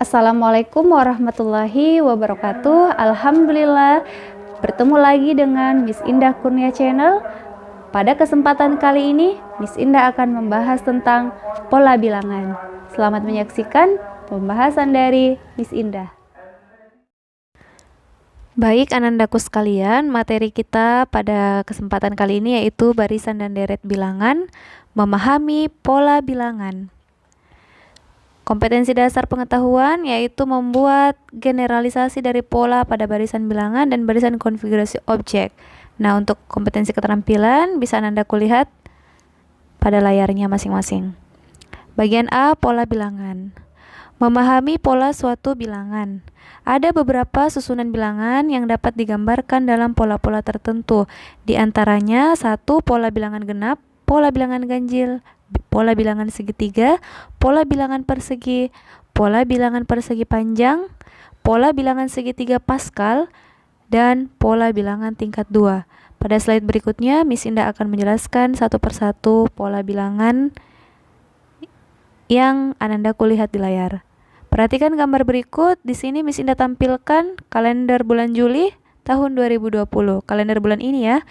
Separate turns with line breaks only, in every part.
Assalamualaikum warahmatullahi wabarakatuh. Alhamdulillah, bertemu lagi dengan Miss Indah Kurnia Channel. Pada kesempatan kali ini, Miss Indah akan membahas tentang pola bilangan. Selamat menyaksikan pembahasan dari Miss Indah. Baik anandaku sekalian, materi kita pada kesempatan kali ini yaitu barisan dan deret bilangan, memahami pola bilangan. Kompetensi dasar pengetahuan yaitu membuat generalisasi dari pola pada barisan bilangan dan barisan konfigurasi objek. Nah, untuk kompetensi keterampilan bisa Anandaku lihat pada layarnya masing-masing. Bagian A, pola bilangan. Memahami pola suatu bilangan. Ada beberapa susunan bilangan yang dapat digambarkan dalam pola-pola tertentu. Di antaranya 1. Pola bilangan genap, pola bilangan ganjil, pola bilangan segitiga, pola bilangan persegi, pola bilangan persegi panjang, pola bilangan segitiga Pascal, dan pola bilangan tingkat 2. Pada slide berikutnya, Miss Indah akan menjelaskan satu persatu pola bilangan yang Anandaku lihat di layar. Perhatikan gambar berikut. Di sini Miss Indah tampilkan kalender bulan Juli tahun 2020. Kalender bulan ini ya.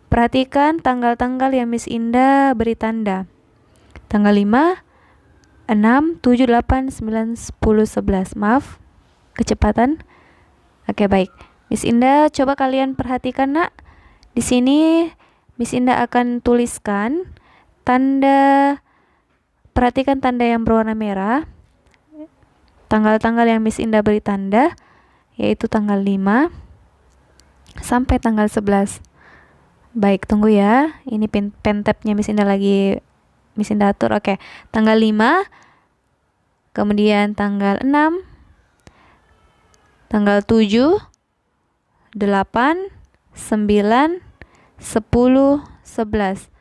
Perhatikan tanggal-tanggal yang Miss Indah beri tanda. Tanggal 5, 6, 7, 8, 9, 10, 11. Maaf, kecepatan. Oke, baik. Miss Indah, coba kalian perhatikan, Nak. Di sini Miss Indah akan tuliskan tanda, perhatikan tanda yang berwarna merah. Tanggal-tanggal yang Miss Indah beri tanda, yaitu tanggal 5 sampai tanggal 11. Baik, tunggu ya. Ini pen-tabnya Miss Indah lagi Miss Indah atur. Oke, tanggal 5, kemudian tanggal 6, tanggal 7, 8, 9, 10, 11.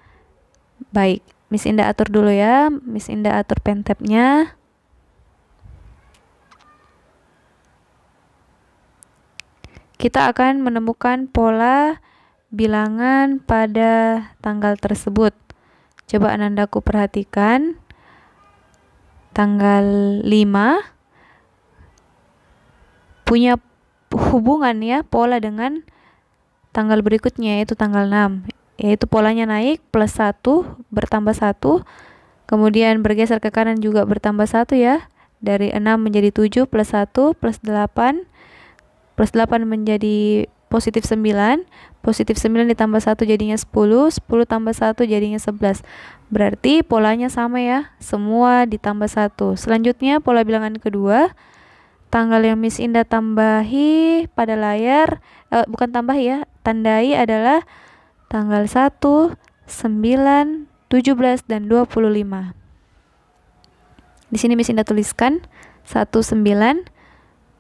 Baik, Miss Indah atur dulu ya. Miss Indah atur pen-tabnya. Kita akan menemukan pola bilangan pada tanggal tersebut. Coba Anandaku perhatikan. Tanggal 5 punya hubungan ya, pola dengan tanggal berikutnya yaitu tanggal 6. Yaitu polanya naik plus 1 bertambah 1. Kemudian bergeser ke kanan juga bertambah 1 ya. Dari 6 menjadi 7 plus 1 plus 8. Plus 8 menjadi positif 9. Positif 9 ditambah 1 jadinya 10. 10 tambah 1 jadinya 11. Berarti polanya sama ya. Semua ditambah 1. Selanjutnya pola bilangan kedua. Tanggal yang Miss Indah tambahi pada layar. Bukan tambah ya. Tandai adalah tanggal 1, 9, 17, dan 25. Di sini Miss Indah tuliskan 1, 9,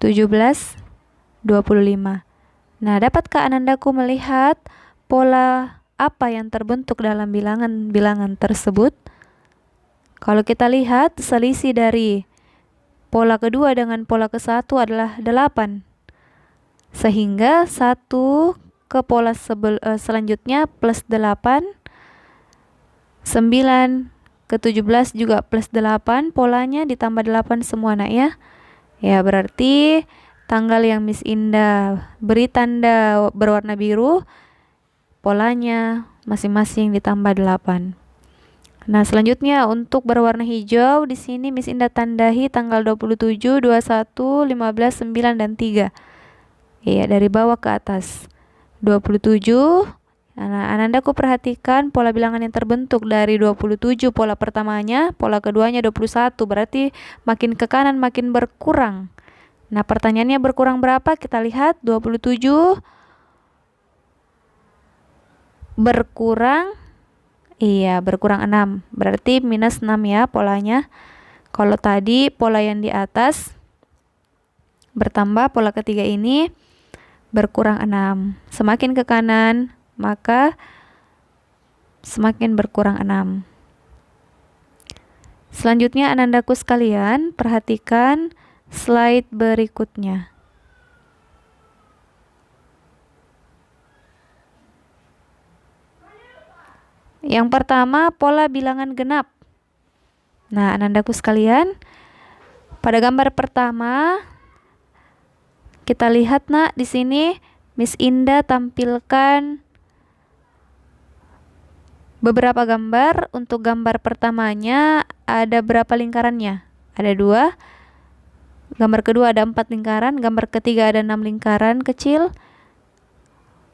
17, 25. Nah, dapatkah Anandaku melihat pola apa yang terbentuk dalam bilangan-bilangan tersebut? Kalau kita lihat selisih dari pola kedua dengan pola ke-1 adalah 8. Sehingga 1 ke pola selanjutnya plus 8, 9 ke 17 juga plus 8, polanya ditambah 8 semua nak ya. Ya, berarti tanggal yang Miss Indah beri tanda berwarna biru, polanya masing-masing ditambah 8. Nah, selanjutnya untuk berwarna hijau di sini Miss Indah tandahi tanggal 27, 21, 15, 9, dan 3. Iya, dari bawah ke atas. 27. Nah, Anandaku perhatikan pola bilangan yang terbentuk dari 27 pola pertamanya, pola keduanya 21. Berarti makin ke kanan makin berkurang. Nah, pertanyaannya berkurang berapa? Kita lihat 27 berkurang, iya berkurang 6. Berarti minus 6 ya polanya. Kalau tadi pola yang di atas bertambah, pola ketiga ini berkurang 6. Semakin ke kanan, maka semakin berkurang 6. Selanjutnya Anandaku sekalian, perhatikan slide berikutnya. Yang pertama, pola bilangan genap. Nah, Anandaku sekalian, Pada gambar pertama, kita lihat nak di sini Miss Indah tampilkan beberapa gambar. Untuk gambar pertamanya ada berapa lingkarannya? Ada 2. Gambar kedua ada 4 lingkaran. Gambar ketiga ada 6 lingkaran kecil.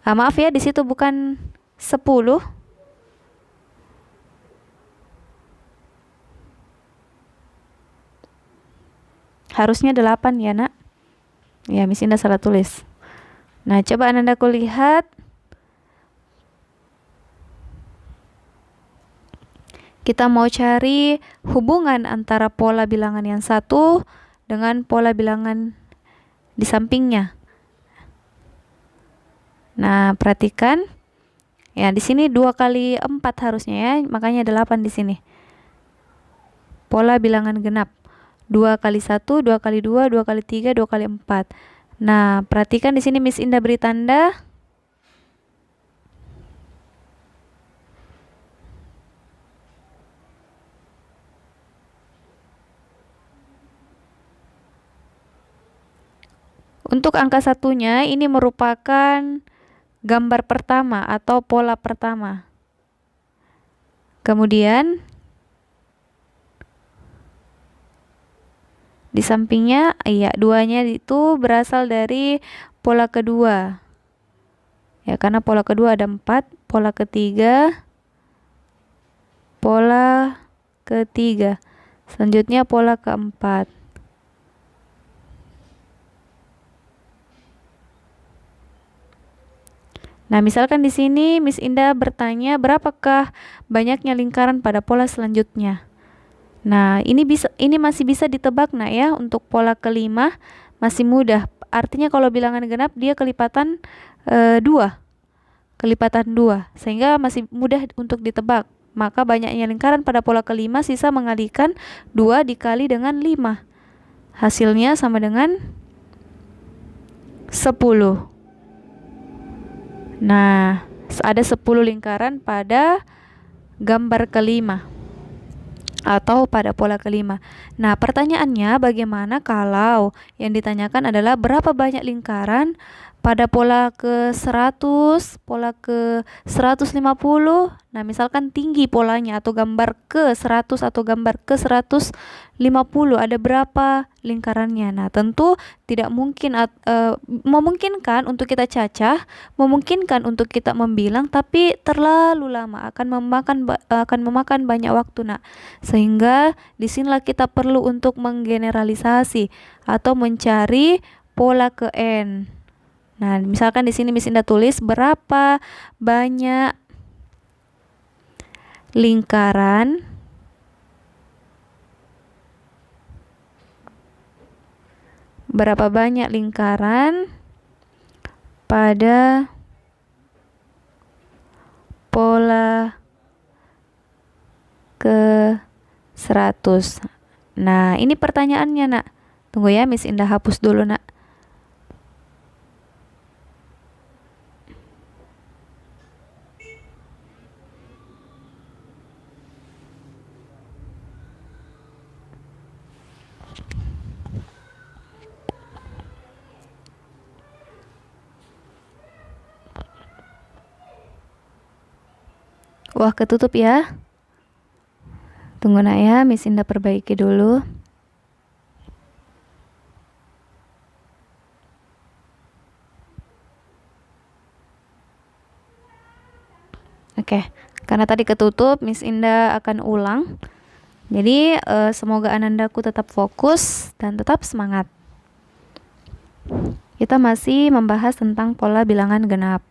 Maaf ya, di situ bukan 10. Harusnya 8 ya nak. Ya, Miss Indah salah tulis. Nah, coba Anandaku lihat. Kita mau cari hubungan antara pola bilangan yang satu dengan pola bilangan di sampingnya. Nah, perhatikan. Ya, di sini 2 kali 4 harusnya ya, makanya 8 di sini. Pola bilangan genap. 2 kali 1, 2 kali 2, 2 kali 3, 2 kali 4. Nah, perhatikan di sini Miss Indah beri tanda. Untuk angka satunya ini merupakan gambar pertama atau pola pertama. Kemudian di sampingnya, iya, 2-nya itu berasal dari pola kedua. Ya, karena pola kedua ada 4, pola ketiga, selanjutnya pola keempat. Nah, misalkan di sini Miss Indah bertanya berapakah banyaknya lingkaran pada pola selanjutnya. Nah, ini masih bisa ditebak nak ya. Untuk pola kelima masih mudah. Artinya kalau bilangan genap dia kelipatan 2. Kelipatan 2, sehingga masih mudah untuk ditebak. Maka banyaknya lingkaran pada pola kelima sisa mengalikan 2 dikali dengan 5. Hasilnya sama dengan 10. Nah, ada 10 lingkaran pada gambar kelima atau pada pola kelima. Nah, pertanyaannya bagaimana kalau yang ditanyakan adalah berapa banyak lingkaran pada pola ke 100, pola ke 150. Nah, misalkan tinggi polanya atau gambar ke 100 atau gambar ke 150, ada berapa lingkarannya? Nah, tentu tidak mungkin memungkinkan untuk kita cacah, memungkinkan untuk kita membilang, tapi terlalu lama, akan memakan banyak waktu nak. Sehingga disinilah kita perlu untuk menggeneralisasi atau mencari pola ke N. Nah, misalkan di sini Miss Indah tulis berapa banyak lingkaran pada pola ke 100. Nah, ini pertanyaannya nak. Tunggu ya, Miss Indah hapus dulu nak. Wah, ketutup ya. Tunggu nak ya, Miss Indah perbaiki dulu. Oke, karena tadi ketutup, Miss Indah akan ulang. Jadi semoga Anandaku tetap fokus dan tetap semangat. Kita masih membahas tentang pola bilangan genap.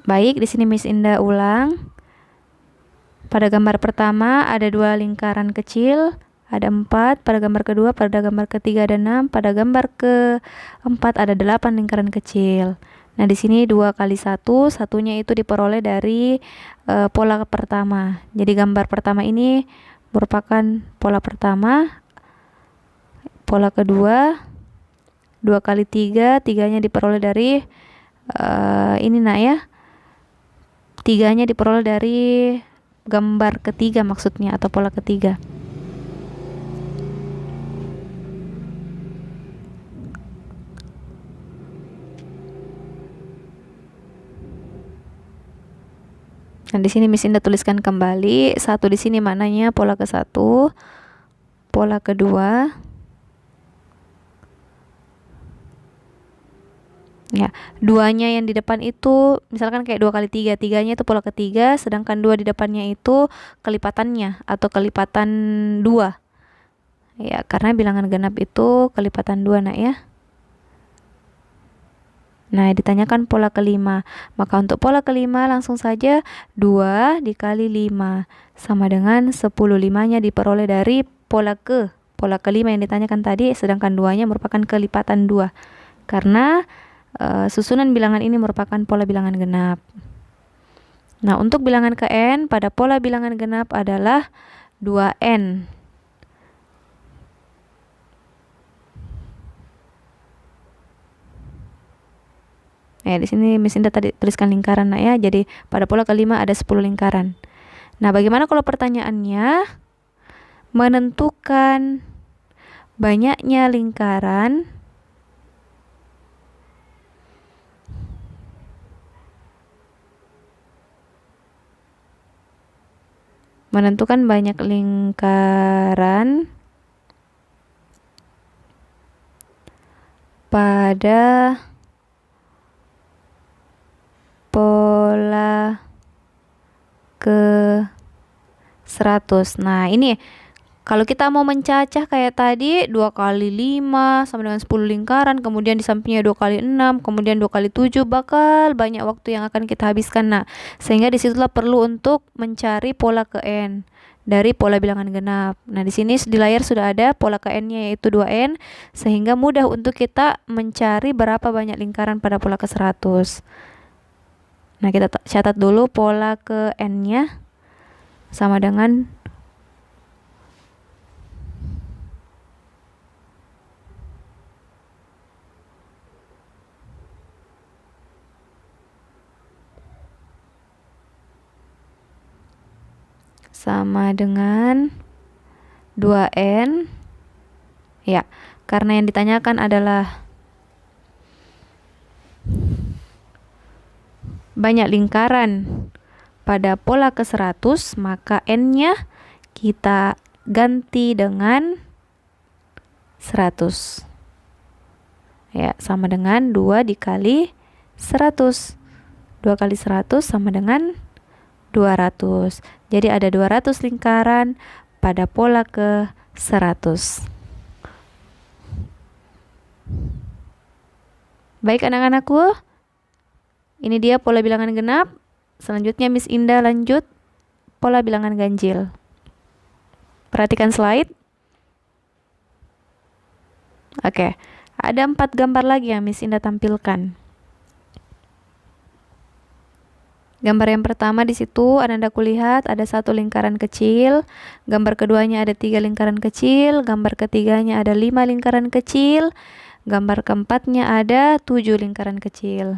Baik, di sini Miss Indah ulang. Pada gambar pertama ada 2 lingkaran kecil, ada 4. Pada gambar kedua, pada gambar ketiga ada 6. Pada gambar keempat ada 8 lingkaran kecil. Nah, di sini 2 kali 1, satunya itu diperoleh dari pola pertama. Jadi gambar pertama ini merupakan pola pertama. Pola kedua 2 kali 3, tiganya diperoleh dari ini nak ya. 3-nya diperoleh dari gambar ketiga maksudnya, atau pola ketiga. Nah, di sini Miss Indah tuliskan kembali, 1 di sini maknanya pola ke-1, pola kedua. Ya, 2-nya yang di depan itu misalkan kayak 2 kali 3, 3-nya itu pola ketiga, sedangkan 2 di depannya itu kelipatannya atau kelipatan 2. Ya, karena bilangan genap itu kelipatan 2, Nak ya. Nah, ditanyakan pola kelima. Maka untuk pola kelima langsung saja 2 dikali 5 sama dengan 10. 5-nya diperoleh dari pola kelima yang ditanyakan tadi, sedangkan 2-nya merupakan kelipatan 2. Karena susunan bilangan ini merupakan pola bilangan genap. Nah, untuk bilangan ke n pada pola bilangan genap adalah 2n. Di sini Miss Indah tadi tuliskan lingkaran, Nak ya. Jadi pada pola kelima ada 10 lingkaran. Nah, bagaimana kalau pertanyaannya menentukan banyaknya lingkaran pada pola ke-100. Nah, ini kalau kita mau mencacah kayak tadi 2 kali 5 sama dengan 10 lingkaran, kemudian di sampingnya 2 kali 6, kemudian 2 kali 7, bakal banyak waktu yang akan kita habiskan. Nah, sehingga disitulah perlu untuk mencari pola ke n dari pola bilangan genap. Nah, di sini di layar sudah ada pola ke n-nya yaitu 2n, sehingga mudah untuk kita mencari berapa banyak lingkaran pada pola ke-100. Nah, kita catat dulu pola ke n-nya sama dengan sama dengan 2n. Ya, karena yang ditanyakan adalah banyak lingkaran pada pola ke-100, maka n-nya kita ganti dengan 100. Ya, sama dengan 2 dikali 100. 2 kali 100 sama dengan 200. Jadi ada 200 lingkaran pada pola ke-100. Baik anak-anakku, ini dia pola bilangan genap. Selanjutnya Miss Indah lanjut pola bilangan ganjil. Perhatikan slide. Oke, ada 4 gambar lagi yang Miss Indah tampilkan. Gambar yang pertama di situ Anda lihat ada 1 lingkaran kecil, gambar keduanya ada 3 lingkaran kecil, gambar ketiganya ada 5 lingkaran kecil, gambar keempatnya ada 7 lingkaran kecil.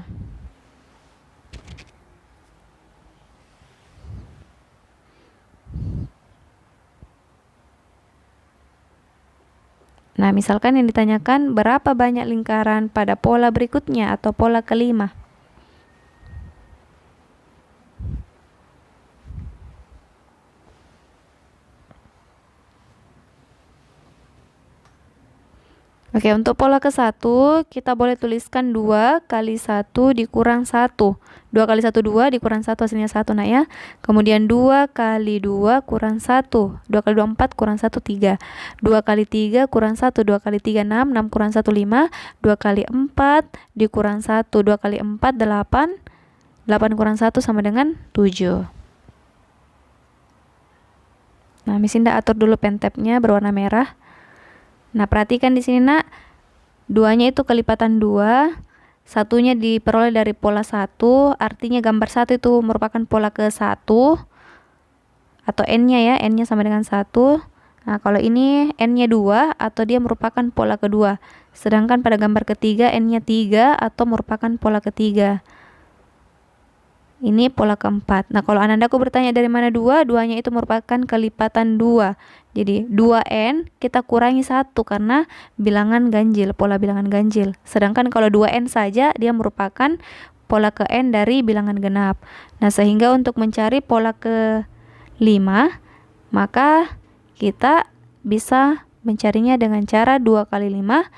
Nah, misalkan yang ditanyakan berapa banyak lingkaran pada pola berikutnya atau pola kelima. Oke, untuk pola ke-1 kita boleh tuliskan 2 kali 1 dikurang 1. 2 kali 1 2 dikurang 1 hasilnya 1, Nak ya. Kemudian 2 kali 2 kurang 1. 2 kali 2 4 kurang 1 3. 2 kali 3 kurang 1. 2 kali 3 6. 6 kurang 1 5. 2 kali 4 dikurang 1. 2 kali 4 8. 8 kurang 1 sama dengan 7. Nah, Miss Indah atur dulu pen tab-nya berwarna merah. Nah, perhatikan di sini, Nak. 2-nya itu kelipatan 2, satunya diperoleh dari pola 1, artinya gambar 1 itu merupakan pola ke-1 atau n-nya ya, n-nya sama dengan 1. Nah, kalau ini n-nya 2 atau dia merupakan pola kedua. Sedangkan pada gambar ketiga n-nya 3 atau merupakan pola ketiga. Ini pola keempat. Nah, kalau anandaku bertanya dari mana 2, 2-nya itu merupakan kelipatan 2. Jadi 2n kita kurangi 1 karena bilangan ganjil, pola bilangan ganjil. Sedangkan kalau 2n saja dia merupakan pola ke n dari bilangan genap. Nah, sehingga untuk mencari pola ke 5, maka kita bisa mencarinya dengan cara 2 kali 5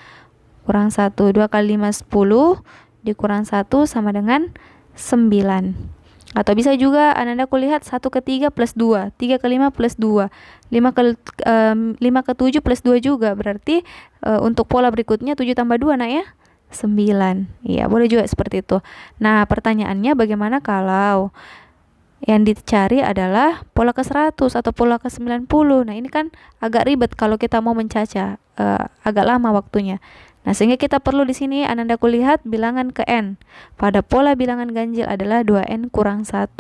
kurang 1. 2 kali 5 10 dikurang 1 sama dengan 9. Atau bisa juga ananda kulihat 1 ke 3 plus 2, 3 ke 5 plus 2, 5 ke 7 plus 2 juga. Berarti untuk pola berikutnya 7 tambah 2 nak ya, 9. Iya, boleh juga seperti itu. Nah, pertanyaannya bagaimana kalau yang dicari adalah pola ke 100 atau pola ke 90. Nah, ini kan agak ribet kalau kita mau mencaca, agak lama waktunya. Nah, sehingga kita perlu di sini ananda kulihat bilangan ke n pada pola bilangan ganjil adalah 2n kurang 1.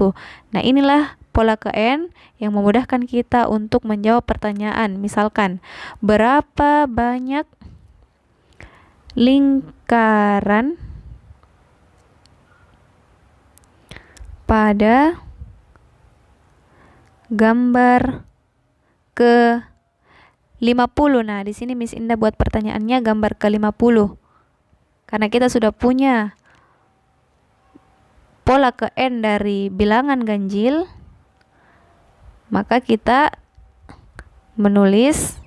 Nah, inilah pola ke n yang memudahkan kita untuk menjawab pertanyaan. Misalkan, berapa banyak lingkaran pada gambar ke 50. Nah, di sini Miss Indah buat pertanyaannya gambar ke 50. Karena kita sudah punya pola ke n dari bilangan ganjil, maka kita menulis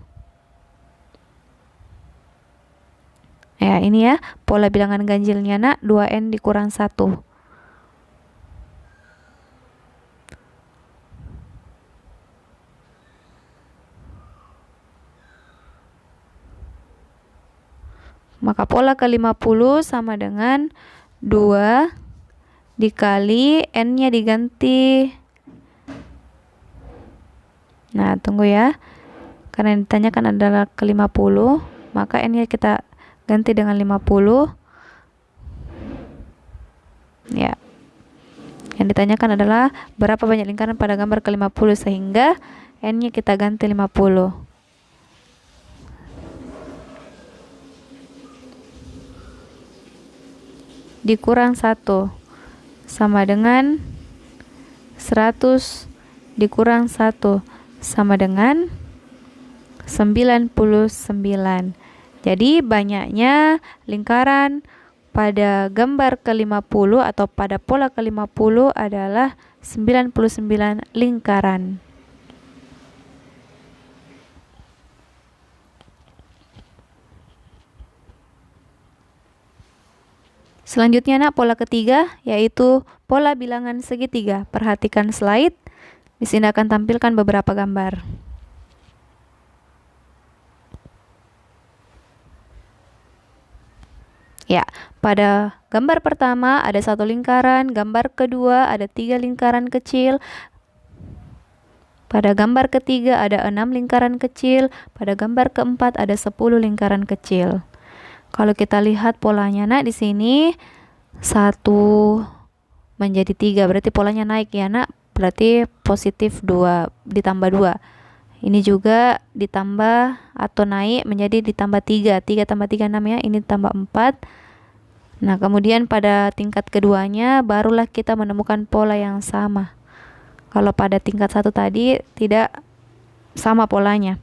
ya ini ya, pola bilangan ganjilnya nak 2n dikurang 1. Maka pola ke 50 sama dengan 2 dikali n-nya diganti. Nah, tunggu ya. Karena yang ditanyakan adalah ke 50, maka n-nya kita ganti dengan 50. Ya. Yang ditanyakan adalah berapa banyak lingkaran pada gambar ke 50, sehingga n-nya kita ganti 50. Dikurang 1 sama dengan 100 dikurang 1 sama dengan 99. Jadi banyaknya lingkaran pada gambar ke-50 atau pada pola ke-50 adalah 99 lingkaran. Selanjutnya nak, pola ketiga yaitu pola bilangan segitiga. Perhatikan slide. Di sini akan tampilkan beberapa gambar. Ya, pada gambar pertama ada 1 lingkaran, gambar kedua ada 3 lingkaran kecil, pada gambar ketiga ada 6 lingkaran kecil, pada gambar keempat ada 10 lingkaran kecil. Kalau kita lihat polanya nak di sini 1 menjadi 3, berarti polanya naik ya nak, berarti positif 2 ditambah 2. Ini juga ditambah atau naik menjadi ditambah 3. 3 tambah 3 6 ya, ini tambah 4. Nah, kemudian pada tingkat keduanya barulah kita menemukan pola yang sama. Kalau pada tingkat 1 tadi tidak sama polanya.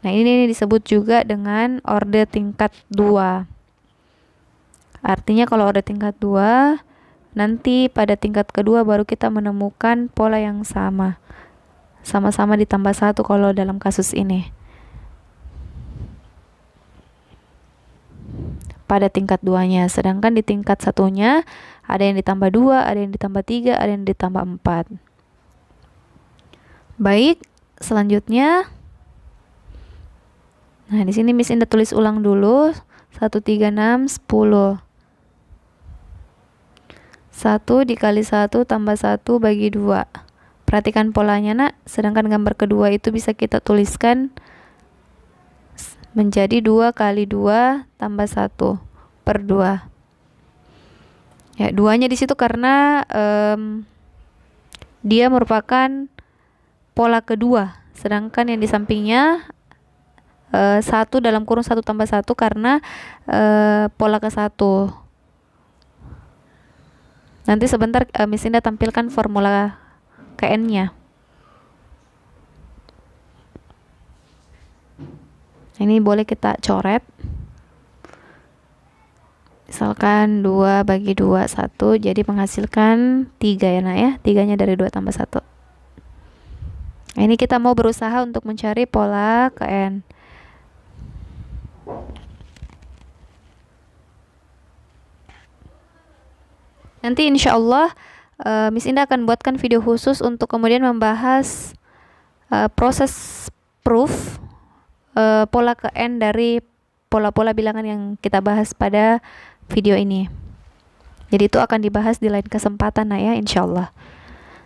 Nah, ini disebut juga dengan orde tingkat 2. Artinya kalau orde tingkat 2, nanti pada tingkat kedua baru kita menemukan pola yang sama. Sama-sama ditambah 1 kalau dalam kasus ini. Pada tingkat 2-nya. Sedangkan di tingkat 1-nya ada yang ditambah 2, ada yang ditambah 3, ada yang ditambah 4. Baik, selanjutnya. Nah, di sini Miss Indah tulis ulang dulu. 1, 3, 6, 10. 1 dikali 1 tambah 1 bagi 2. Perhatikan polanya nak. Sedangkan gambar kedua itu bisa kita tuliskan menjadi 2 kali 2 tambah 1 per 2. Ya, 2-nya di situ karena dia merupakan pola kedua. Sedangkan yang di sampingnya 1 dalam kurung 1 tambah 1 karena pola ke 1. Nanti sebentar Miss Indah tampilkan formula KN-nya. Ini boleh kita coret. Misalkan 2 bagi 2, 1, jadi menghasilkan 3 ya nak ya. 3-nya dari 2 tambah 1. Nah, ini kita mau berusaha untuk mencari pola KN. Nanti insya Allah Miss Indah akan buatkan video khusus untuk kemudian membahas proses proof pola KN dari pola-pola bilangan yang kita bahas pada video ini. Jadi itu akan dibahas di lain kesempatan nah ya, insya Allah.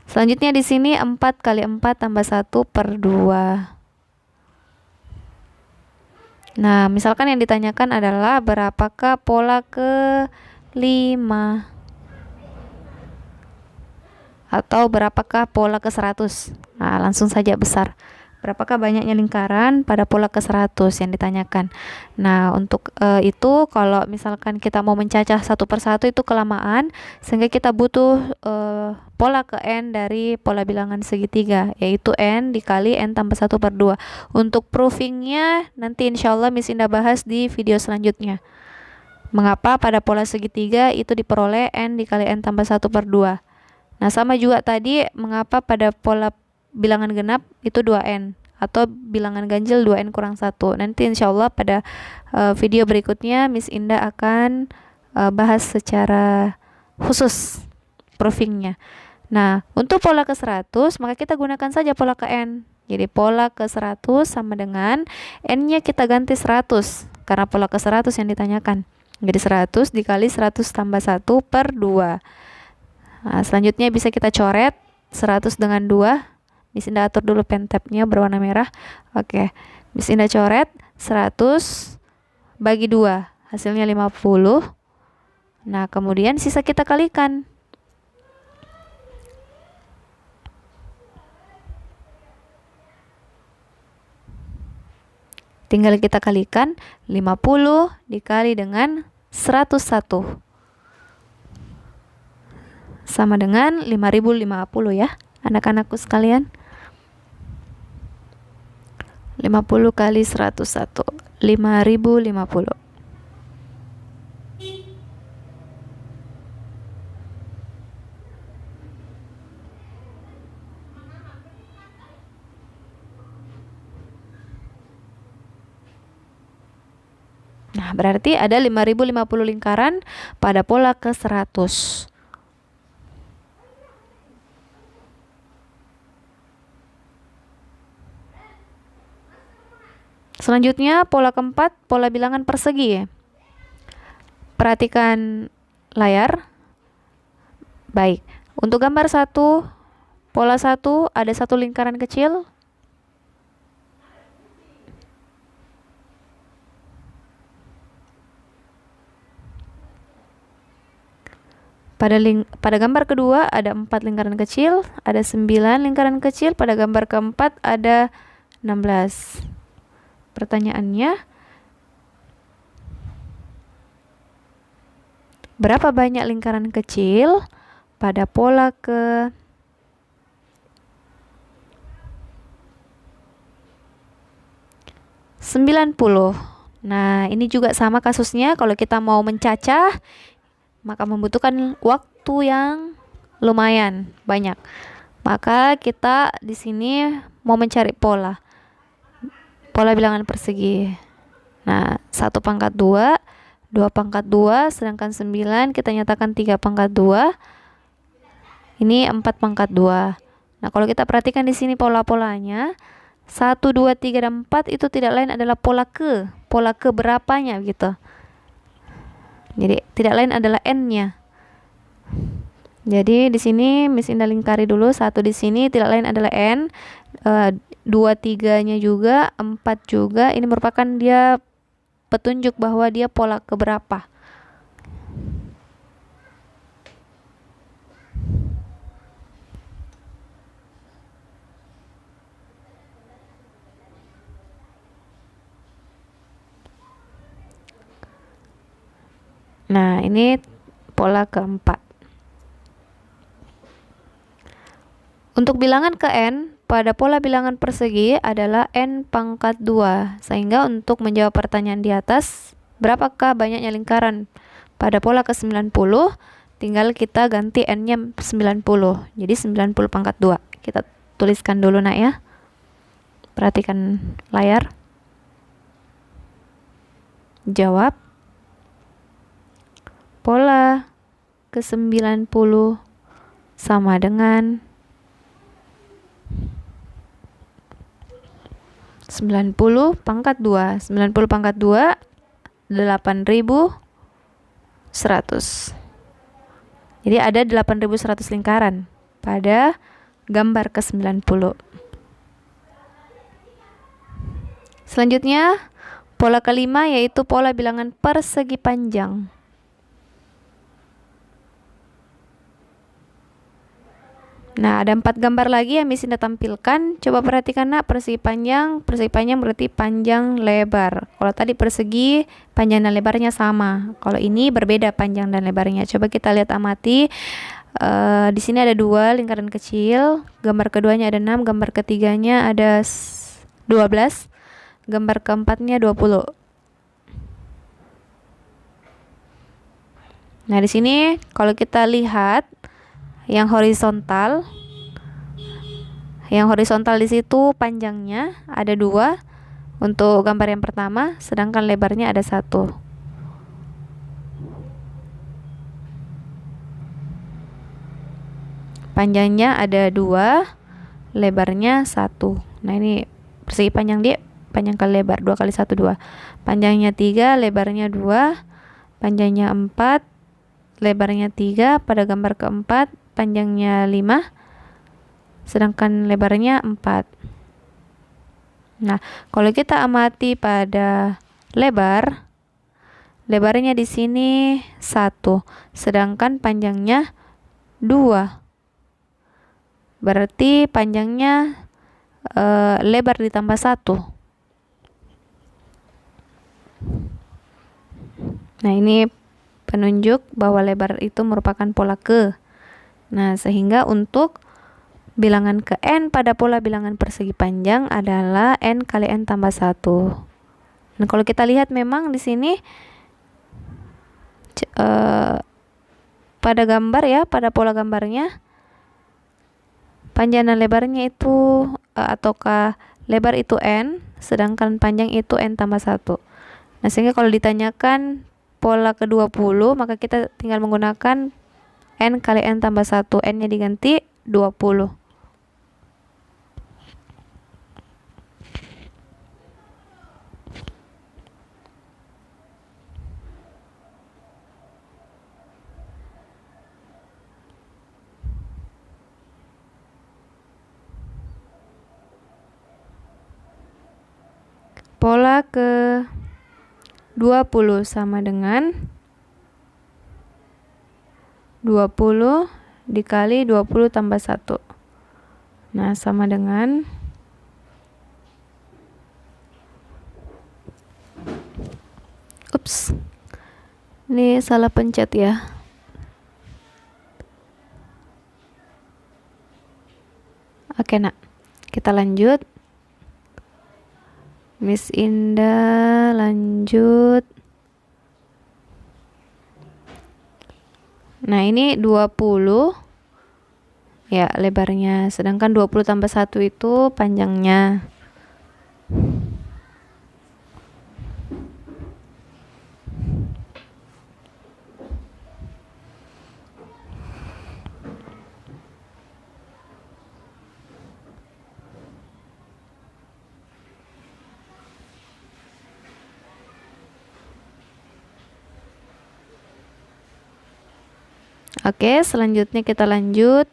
Selanjutnya di sini 4 kali 4 tambah 1 per 2. Nah, misalkan yang ditanyakan adalah berapakah pola ke-5 atau berapakah pola ke-100. Nah, langsung saja besar. Berapakah banyaknya lingkaran pada pola ke-100 yang ditanyakan. Nah, untuk itu kalau misalkan kita mau mencacah satu persatu itu kelamaan, sehingga kita butuh pola ke N dari pola bilangan segitiga, yaitu N dikali N tambah 1 per 2. Untuk proofingnya nanti insya Allah Miss Indah bahas di video selanjutnya. Mengapa pada pola segitiga itu diperoleh N dikali N tambah 1 per 2. Nah, sama juga tadi mengapa pada pola bilangan genap itu 2N atau bilangan ganjil 2N kurang 1. Nanti insya Allah pada video berikutnya Miss Indah akan bahas secara khusus proofingnya. Nah, untuk pola ke-100 maka kita gunakan saja pola ke N. Jadi pola ke-100 sama dengan N-nya kita ganti 100 karena pola ke-100 yang ditanyakan. Jadi 100 dikali 100 tambah 1 per 2. Nah, selanjutnya bisa kita coret 100 dengan 2. Miss Indah atur dulu pen tab-nya berwarna merah. Oke. Miss Indah coret 100 bagi 2. Hasilnya 50. Nah, kemudian sisa kita kalikan. Tinggal kita kalikan 50 dikali dengan 101. Sama dengan 5050 ya, anak-anakku sekalian. 50 kali 101, 5050. Nah, berarti ada 5050 lingkaran pada pola ke-100. Selanjutnya pola keempat, pola bilangan persegi. Perhatikan layar. Baik, untuk gambar 1, pola 1 ada satu lingkaran kecil. Pada gambar kedua ada 4 lingkaran kecil, ada 9 lingkaran kecil, pada gambar keempat ada 16. Pertanyaannya, berapa banyak lingkaran kecil pada pola ke 90? Nah, ini juga sama kasusnya. Kalau kita mau mencacah, maka membutuhkan waktu yang lumayan banyak. Maka kita di sini mau mencari pola bilangan persegi. Nah, 1 pangkat 2, 2 pangkat 2, sedangkan 9 kita nyatakan 3 pangkat 2. Ini 4 pangkat 2. Nah, kalau kita perhatikan di sini pola-polanya, 1, 2, 3, dan 4 itu tidak lain adalah pola ke berapanya gitu. Jadi tidak lain adalah N-nya. Jadi di sini Miss Indah lingkari dulu, 1 di sini tidak lain adalah N, 2, 3-nya juga, 4 juga. Ini merupakan dia petunjuk bahwa dia pola keberapa. Nah, ini pola keempat. Untuk bilangan ke n pada pola bilangan persegi adalah n pangkat 2. Sehingga untuk menjawab pertanyaan di atas, berapakah banyaknya lingkaran pada pola ke-90, tinggal kita ganti n-nya 90. Jadi 90 pangkat 2. Kita tuliskan dulu nak ya. Perhatikan layar. Jawab. Pola ke-90 sama dengan 90 pangkat 2. 90 pangkat 2 8.100. Jadi ada 8.100 lingkaran pada gambar ke-90. Selanjutnya, pola kelima yaitu pola bilangan persegi panjang. Nah, ada 4 gambar lagi yang Miss Indah tampilkan. Coba perhatikan nak, persegi panjang berarti panjang lebar. Kalau tadi persegi, panjang dan lebarnya sama. Kalau ini berbeda panjang dan lebarnya. Coba kita lihat amati. Di sini ada 2 lingkaran kecil. Gambar keduanya ada 6, gambar ketiganya ada 12, gambar keempatnya 20. Nah, di sini kalau kita lihat yang horizontal di situ panjangnya ada 2 untuk gambar yang pertama, sedangkan lebarnya ada 1. Panjangnya ada 2, lebarnya 1. Nah, ini persegi panjang dia, panjang kali lebar, 2 kali 1 2. Panjangnya 3, lebarnya 2, panjangnya 4, lebarnya 3. Pada gambar keempat panjangnya 5, sedangkan lebarnya 4. Nah, kalau kita amati pada lebarnya di sini 1, sedangkan panjangnya 2. Berarti panjangnya lebar ditambah 1. Nah, ini penunjuk bahwa lebar itu merupakan pola ke. Nah, sehingga untuk bilangan ke n pada pola bilangan persegi panjang adalah n kali n tambah 1. Nah, kalau kita lihat memang di sini pada gambar ya, pada pola gambarnya panjang dan lebarnya itu ataukah lebar itu n, sedangkan panjang itu n tambah 1. Nah, sehingga kalau ditanyakan pola ke-20, maka kita tinggal menggunakan n kali n tambah 1. N-nya diganti 20. Pola ke-20 sama dengan 20 dikali 20 tambah 1. Nah, sama dengan ini salah pencet ya. Oke nak, kita lanjut. Miss Indah lanjut. Nah, ini 20 ya lebarnya, sedangkan 20 tambah 1 itu panjangnya. Oke, selanjutnya kita lanjut.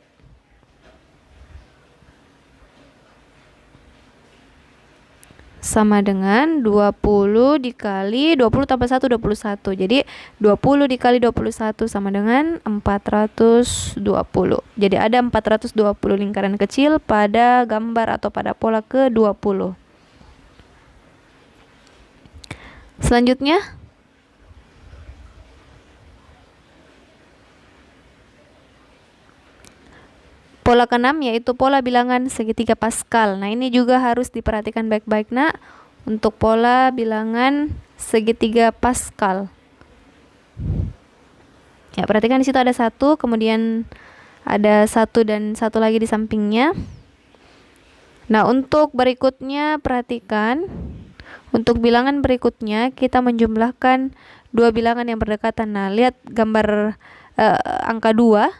Sama dengan 20 dikali 20 tambah 1 21. Jadi 20 dikali 21 sama dengan 420. Jadi ada 420 lingkaran kecil pada gambar atau pada pola ke-20. Selanjutnya Pola keenam yaitu pola bilangan segitiga Pascal. Nah, ini juga harus diperhatikan baik-baik, Nak, untuk pola bilangan segitiga Pascal. Ya, perhatikan di situ ada 1, kemudian ada 1 dan 1 lagi di sampingnya. Nah, untuk berikutnya perhatikan, untuk bilangan berikutnya kita menjumlahkan dua bilangan yang berdekatan. Nah, lihat gambar angka 2.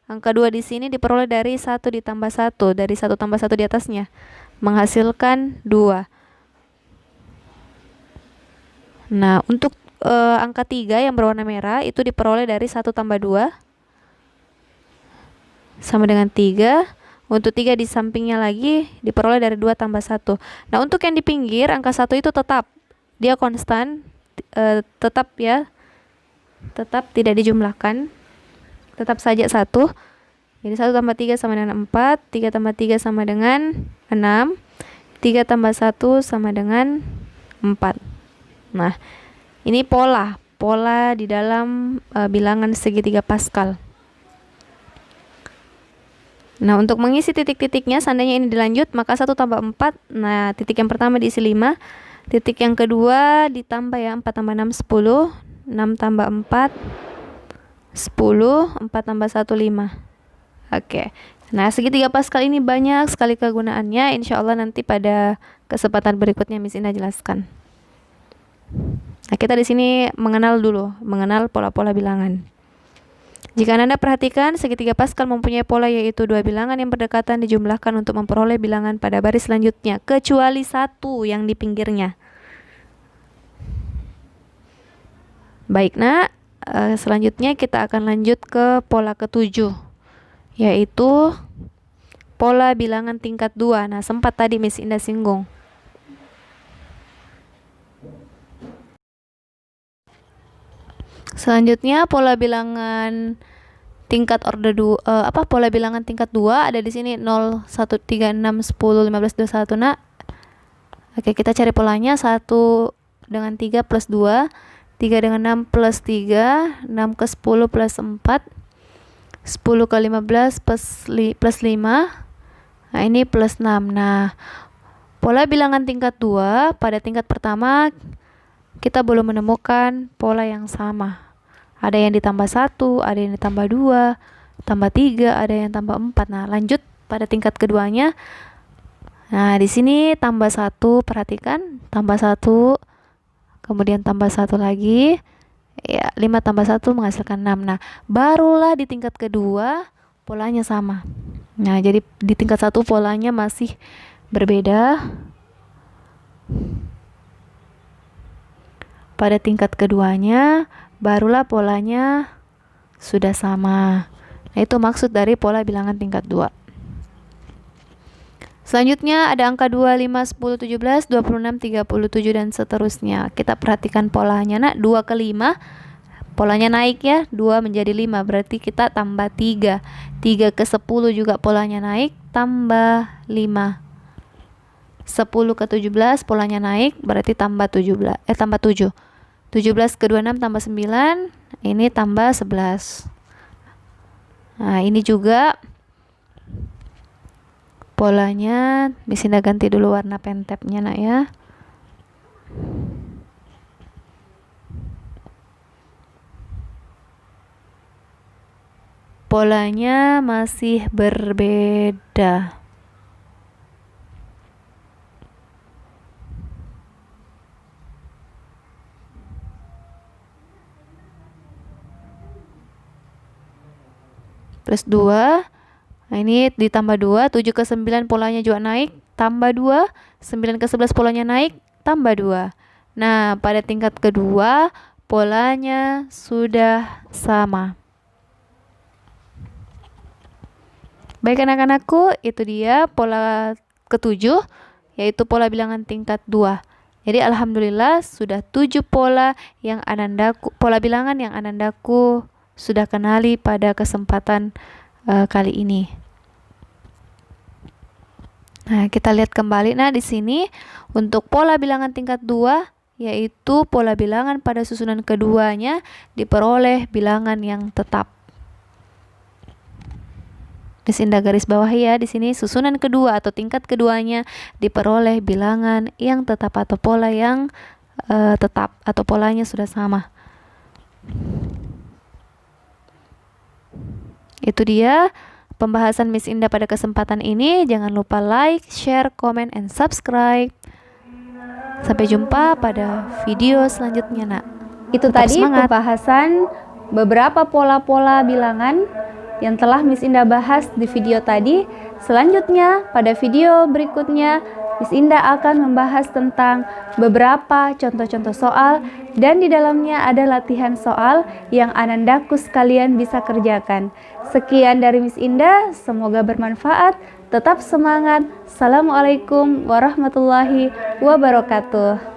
Angka 2 di sini diperoleh dari 1 ditambah 1, dari 1 tambah 1 di atasnya, menghasilkan 2. Nah, untuk angka 3 yang berwarna merah itu diperoleh dari 1 tambah 2 sama dengan 3. Untuk 3 di sampingnya lagi diperoleh dari 2 tambah 1. Nah, untuk yang di pinggir angka 1 itu tetap, dia konstan, tetap ya, tetap tidak dijumlahkan, tetap saja 1. Jadi 1 tambah 3 sama dengan 4, 3 tambah 3 sama dengan 6, 3 tambah 1 sama dengan 4. Nah, ini pola di dalam bilangan segitiga Pascal. Nah, untuk mengisi titik-titiknya, seandainya ini dilanjut, maka 1 tambah 4, nah titik yang pertama diisi 5, titik yang kedua ditambah ya, 4 tambah 6, 10, 6 tambah 4, 10, 4 tambah 1, 5. Oke, nah segitiga Pascal ini banyak sekali kegunaannya, insya Allah nanti pada kesempatan berikutnya Miss Indah jelaskan. Nah, kita di sini mengenal pola-pola bilangan. Jika Anda perhatikan, segitiga Pascal mempunyai pola yaitu dua bilangan yang berdekatan dijumlahkan untuk memperoleh bilangan pada baris selanjutnya, kecuali 1 yang di pinggirnya. Baik, Nak, selanjutnya kita akan lanjut ke pola ke-7, yaitu pola bilangan tingkat 2. Nah, sempat tadi Miss Indah singgung. Selanjutnya pola bilangan tingkat order pola bilangan tingkat 2 ada di sini 0, 1, 3, 6, 10, 15, 21, Nak. Oke, kita cari polanya. 1 dengan 3 plus 2, 3 dengan 6 plus 3, 6 ke 10 plus 4, 10 ke 15 plus 5. Nah, ini plus 6. Nah, pola bilangan tingkat 2 pada tingkat pertama kita belum menemukan pola yang sama. Ada yang ditambah 1, ada yang ditambah 2, tambah 3, ada yang tambah 4. Nah, lanjut pada tingkat keduanya. Nah, di sini tambah 1, perhatikan, tambah 1, kemudian tambah 1 lagi. Ya, 5 tambah 1 menghasilkan 6. Nah, barulah di tingkat kedua polanya sama. Nah, jadi di tingkat 1 polanya masih berbeda. Pada tingkat keduanya barulah polanya sudah sama. Nah, itu maksud dari pola bilangan tingkat 2. Selanjutnya ada angka 2, 5, 10, 17, 26, 37 dan seterusnya. Kita perhatikan polanya, Nak. 2 ke 5 polanya naik ya, 2 menjadi 5, berarti kita tambah 3. 3 ke 10 juga polanya naik, tambah 5. 10 ke 17 polanya naik, berarti tambah 7. 17 ke 26 tambah 9, ini tambah 11. Nah, ini juga polanya, Miss Indah ganti dulu warna pentapnya, Nak, ya. Polanya masih berbeda. Plus 2. Nah, ini ditambah 2, 7 ke 9 polanya juga naik, tambah 2, 9 ke 11 polanya naik, tambah 2. Nah, pada tingkat kedua polanya sudah sama. Baik anak-anakku, itu dia pola ke-7, yaitu pola bilangan tingkat 2. Jadi alhamdulillah sudah 7 pola bilangan yang anandaku sudah kenali pada kesempatan kali ini. Nah, kita lihat kembali. Nah, di sini untuk pola bilangan tingkat 2 yaitu pola bilangan pada susunan keduanya diperoleh bilangan yang tetap. Miss Indah garis bawah ya, di sini susunan kedua atau tingkat keduanya diperoleh bilangan yang tetap atau pola yang tetap atau polanya sudah sama. Itu dia pembahasan Miss Indah pada kesempatan ini. Jangan lupa like, share, comment, and subscribe. Sampai jumpa pada video selanjutnya, nak.
Itu
Tetap
tadi
semangat.
pembahasan beberapa pola-pola bilangan yang telah Miss Indah bahas di video tadi. Selanjutnya, pada video berikutnya, Miss Indah akan membahas tentang beberapa contoh-contoh soal, dan di dalamnya ada latihan soal yang anandaku sekalian bisa kerjakan. Sekian dari Miss Indah, semoga bermanfaat. Tetap semangat. Assalamualaikum warahmatullahi wabarakatuh.